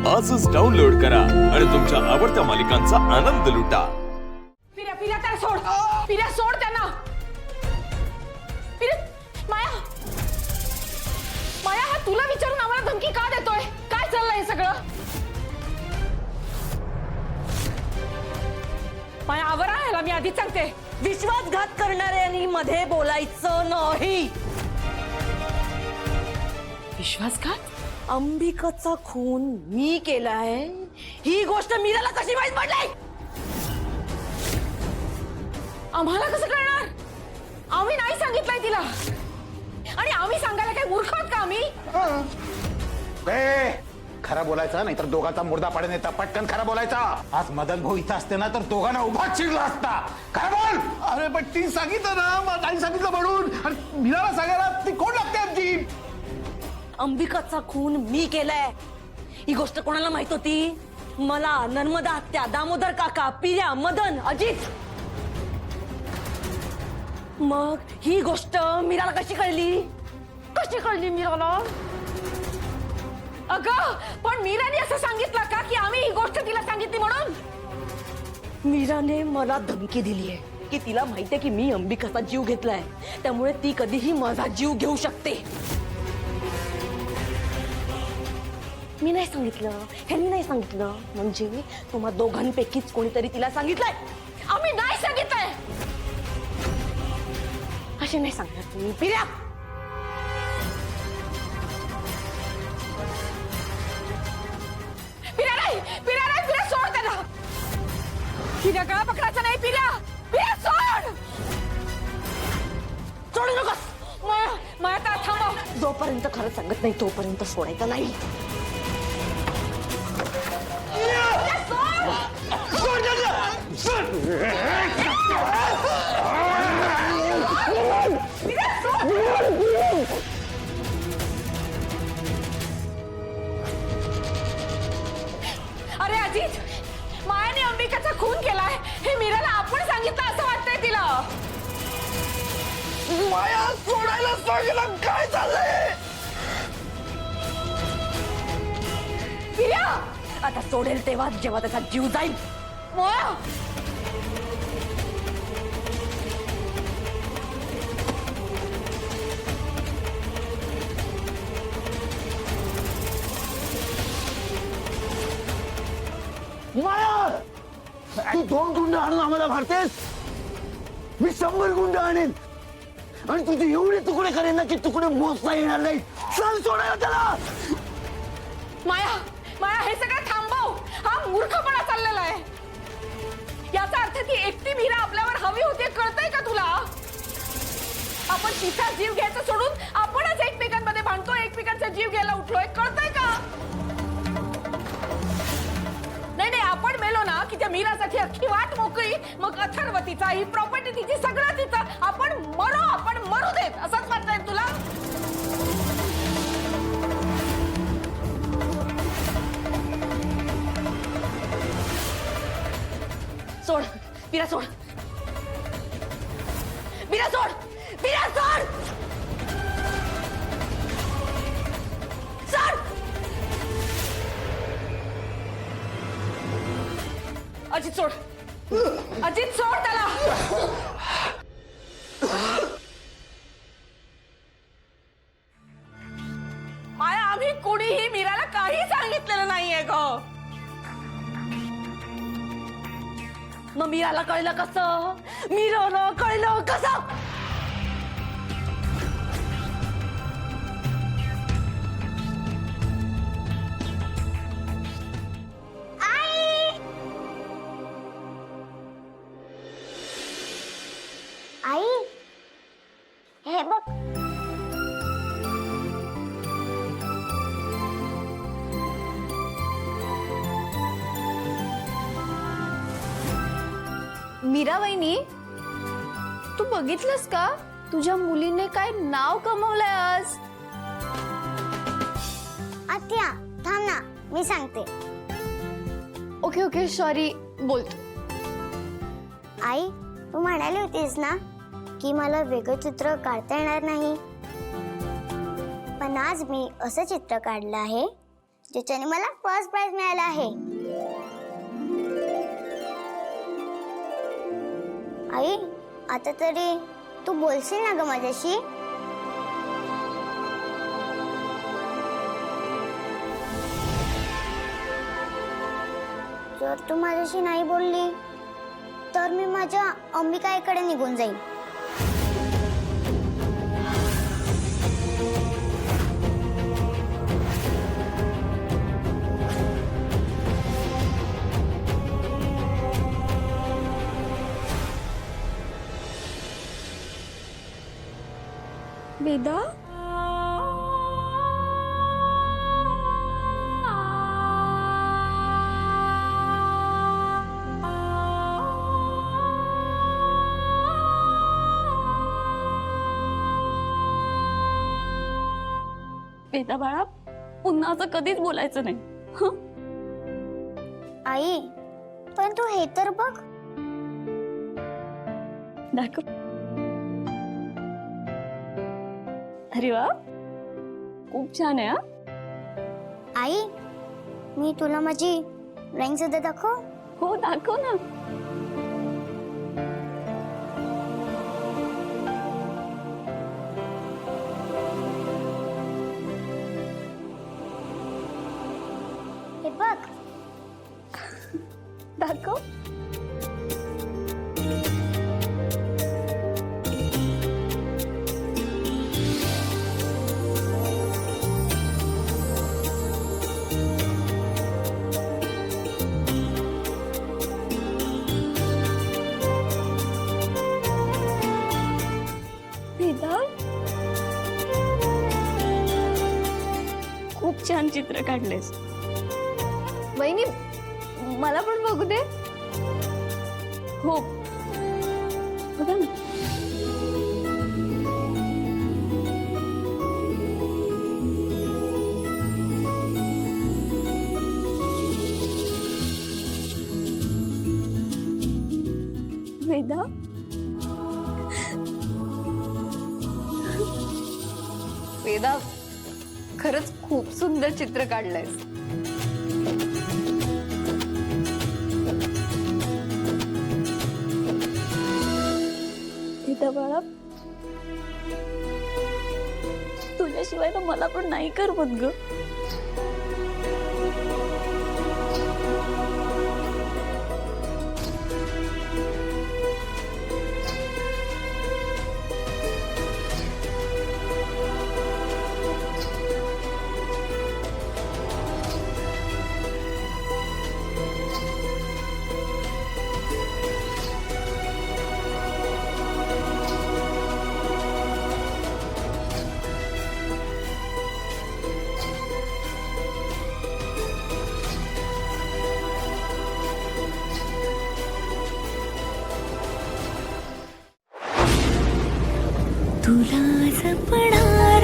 आजच डाउनलोड करा आणि तुमच्या आवडत्या मालिकांचा आनंद लुटा। पिऱ्या पिऱ्या त्याला सोड, पिऱ्या सोड त्यांना। पिऱ्या, माया माया हा तुला विचारून आम्हाला धमकी का देतोय? काय चाललंय हे सगळं? माया आवर आहे, मी आधीच सांगते, विश्वासघात करणाऱ्यांनी मध्ये बोलायचं नाही। विश्वासघात? अंबिकाचा खून मी केलाय ही गोष्ट मीराला कशी माहित पडली? आम्हाला कसं कळणार? आम्ही नाही सांगितलंय तिला। आणि आम्ही सांगायला काय मूर्ख आहोत का आम्ही? खरं बोलायचं नाहीतर दोघांचा मुर्दा पाडून येता। पटकन खरं बोलायचा। आज मदन भाऊ इथं असते ना तर दोघांना उभाच शिरला असता। खरं बोल। अरे पण ती सांगितलं ना, मग नाही सांगितलं म्हणून। आणि मीराला सांगायला ती कोण लागते आमची? अंबिकाचा खून मी केलाय ही गोष्ट कोणाला माहित होती? मला, नर्मदा आत्या, दामोदर काका, पिर्या, मदन, अजित। मग ही गोष्ट मीराला कशी कळली? कशी कळली मीराला? अगं पण मीराने असं सांगितलं का की आम्ही ही गोष्ट तिला सांगितली म्हणून? मीराने मला धमकी दिली आहे की तिला माहितीये की मी अंबिकाचा जीव घेतलाय, त्यामुळे ती कधीही माझा जीव घेऊ शकते। मी नाही सांगितलं, ह्यांनी नाही सांगितलं, म्हणजे तुम्हा दोघांपैकीच कोणीतरी तिला सांगितलंय। आम्ही नाही सांगितलंय। असे नाही सांगणार तुम्ही। पिर्या, पिऱ्या नाही, पिऱ्या नाही, पिऱ्या सोड त्याला। पिऱ्या गळा पकडायचा नाही, पिऱ्या, पिऱ्या सोड। सोडू नकोस। माया माया त्याला थांबव। जोपर्यंत खरं सांगत नाही तोपर्यंत सोडायचं नाही। अरे अजित, मायाने अंबिकाचा खून केलाय हे मीराला आपण सांगितलं असं वाटतंय तिला। माया सोडायला सांगितलं, काय चाललंय? पिऱ्या आता सोडेल तेव्हा जेव्हा त्याचा जीव जाईल। माया माया तू 2 गुंड आणून आम्हाला मारतेस? मी 100 गुंड आणेन आणि तुझे एवढे तुकडे करेन ना की तुकडे मोजता येणार नाही। चल सोडायला त्याला। माया माया हे सगळं थांबव। हा मूर्खपणा चाललेला आहे। याचा अर्थ ती एकटी मीरा आपल्यावर हवी होती, कळतंय का तुला? आपण तिचा जीव घ्यायचा सोडून आपणच एकमेकांमध्ये भांडतोय, एकमेकांचा जीव घ्यायला उठलोय, कळतंय का? नाही नाही, आपण मेलो ना की त्या मीरासाठी अख्खी वाट मोकळी, मग अथर्व तिचा, ही प्रॉपर्टी तिची, सगळं तिचं। आपण मरू देत असंच वाटतंय तुला? सोड पिर्या, सोड पिर्या, सोड पिर्या, सोड सोड। अजित सोड, अजित सोड त्याला। माया आम्ही कोणीही मीराला काही सांगितलेलं नाहीये ग। मग मीराला कळलं कसं? मीराला कळलं कसं? आई, हे बघ। मीरा वहिनी, तू बघितलंस का तुझ्या मुलीने काय नाव कमवलंय आज? आत्या थांब ना, मी सांगते। ओके ओके, सॉरी, बोलतो। आई, तू म्हणाली होतीस ना की मला वेगळं चित्र काढता येणार नाही, पण आज मी असं चित्र काढलं आहे ज्याच्याने मला फर्स्ट प्राइज मिळाला आहे. आई, आता तरी तू बोलशील ना ग माझ्याशी? जर तू माझ्याशी नाही बोलली तर मी माझ्या अंबिकाईकडे निघून जाईन. वेदा, वेदा बाळा, पुन्हा असं कधीच बोलायचं नाही हं? आई, पण तू हे तर बघ. दाखव. अरे वा, खूप छान आहे. आई, मी तुला माझी ड्रॉइंग सुद्धा दाखव. हो, दाखव ना. हे बघ. दाखव. वेदा, खूप छान चित्र काढलेस. वहिनी, मला पण बघू दे. हो, बघा ना. वेदा, वेदा, खरंच खूप सुंदर चित्र काढलंयस. वेदा बाळा, तुझ्याशिवाय तर मला पण नाही करमत ग. तुला जपणार